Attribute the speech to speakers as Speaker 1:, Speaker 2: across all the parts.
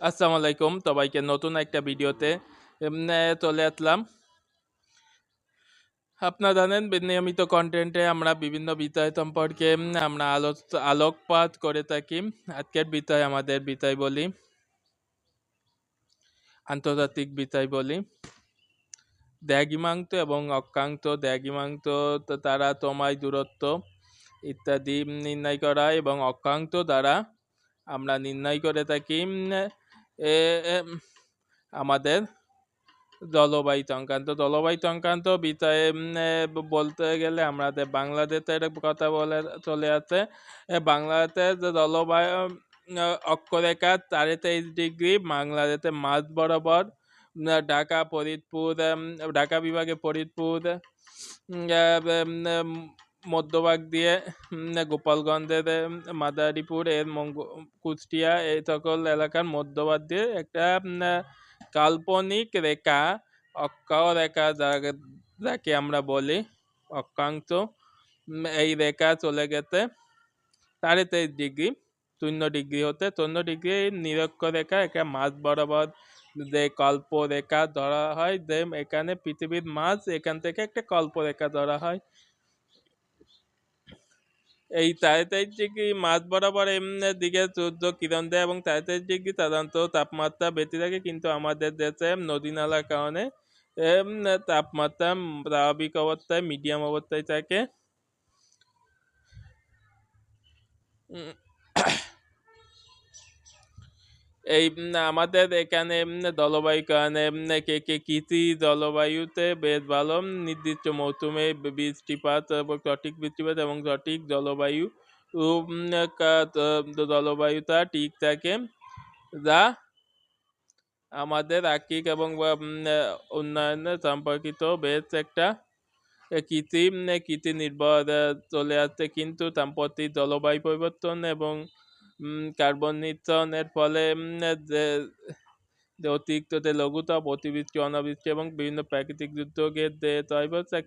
Speaker 1: আসসালামু আলাইকুম সবাইকে নতুন একটা ভিডিওতে চলে আসলাম। আপনারা জানেন নিয়মিত কন্টেন্টে আমরা বিভিন্ন বিষয় সম্পর্কে আমরা আলোকপাত করে থাকি। আজকের বিষয় আমাদের বিষয় বলি আন্তর্জাতিক বিষয় বলি দ্রাঘিমাংশ এবং অক্ষাংশ। দ্রাঘিমাংশ তো তারা সময় দূরত্ব ইত্যাদি নির্ণয় করা এবং অক্ষাংশ দ্বারা আমরা নির্ণয় করে থাকি আমাদের জলবায়ু সংক্রান্ত বিষয়ে বলতে গেলে আমাদের বাংলাদেশের কথা বলে চলে আসে। বাংলাদেশের যে জলবায়ু অক্ষরেখা 23.5 ডিগ্রি বাংলাদেশের মাঝ বরাবর ঢাকা ফরিদপুর ঢাকা বিভাগে ফরিদপুর মধ্যভাগ দিয়ে গোপালগঞ্জের মাদারীপুর এর কুষ্টিয়া এই সকল এলাকার মধ্যভাগ দিয়ে একটা কাল্পনিক রেখা অক্ষরেখা যাকে আমরা বলি অক্ষাংশ, এই রেখা চলে গেছে 23.5 ডিগ্রি 0 ডিগ্রি হতে 0 ডিগ্রি নিরক্ষরেখা একটা মাঝ বরাবর যে কল্পরেখা ধরা হয়, যে এখানে পৃথিবীর মাঝ এখান থেকে একটা কল্পরেখা ধরা হয়। এই 23.5 ডিগ্রি মাঝ বরাবর দিকে সূর্য কিরণ দেয় এবং 23 ডিগ্রি সাধারণত তাপমাত্রা বেশি থাকে, কিন্তু আমাদের দেশে নদী নালার কারণে তাপমাত্রা স্বাভাবিক অবস্থায় মিডিয়াম অবস্থায় থাকে। এই আমাদের এখানে জলবায়ু কারণে কৃষি জলবায়ুতে বেশ ভালো নির্দিষ্ট মৌসুমে বৃষ্টিপাত এবং সঠিক বৃষ্টিপাত এবং সঠিক জলবায়ু জলবায়ুটা ঠিক থাকে, যা আমাদের আর্থিক এবং উন্নয়নে সম্পর্কিত বেশ একটা কৃষি নির্ভর চলে আসছে। কিন্তু সম্প্রতি জলবায়ু পরিবর্তন এবং কার্বন নিঃসরণের ফলে যে অতিরিক্ত যে লঘুচাপ, অতিবৃষ্টি, অনাবৃষ্টি এবং বিভিন্ন প্রাকৃতিক দুর্যোগের যে তৈবস্থা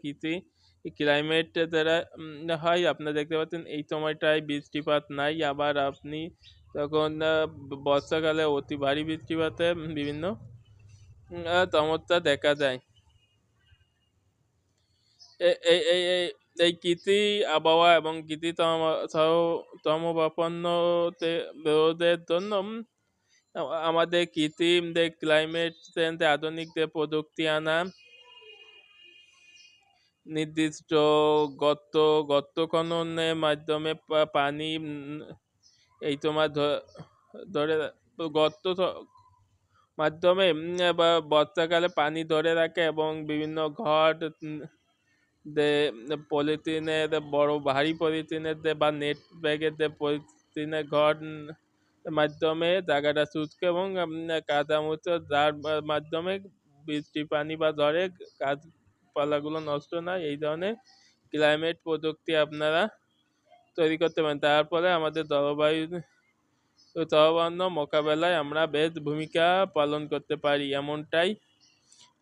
Speaker 1: ক্লাইমেট যারা হয়, আপনারা দেখতে পাচ্ছেন এই সময়টায় বৃষ্টিপাত নাই, আবার আপনি তখন বর্ষাকালে অতি ভারী বৃষ্টিপাতে বিভিন্ন সমস্যা দেখা যায়। এই কৃষি আবহাওয়া এবং কৃষি সমভাবাপন্নতে রোধের জন্য আমাদের কৃষি ক্লাইমেট চেঞ্জ আধুনিক যে প্রযুক্তি আনা, নির্দিষ্ট গর্ত খননের মাধ্যমে পানি এই তোমার ধরে গর্ত মাধ্যমে বা বর্ষাকালে পানি ধরে রাখে এবং বিভিন্ন ঘর পলিথিনের বড় ভারী পলিথিনের বা নেট ব্যাগের পলিথিনের ঘর মাধ্যমে জায়গাটা শুষ্ক এবং কাদামুক্ত, যার মাধ্যমে বৃষ্টি পানি বা ঝড়ে গাছপালাগুলো নষ্ট না, এই ধরনের ক্লাইমেট প্রযুক্তি আপনারা তৈরি করতে পারেন। তারপরে আমাদের জলবায়ু মোকাবেলায় আমরা বেশ ভূমিকা পালন করতে পারি, এমনটাই।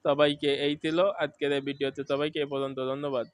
Speaker 1: সবাইকে এই ছিল আজকের এই ভিডিওতে, সবাইকে এ পর্যন্ত ধন্যবাদ।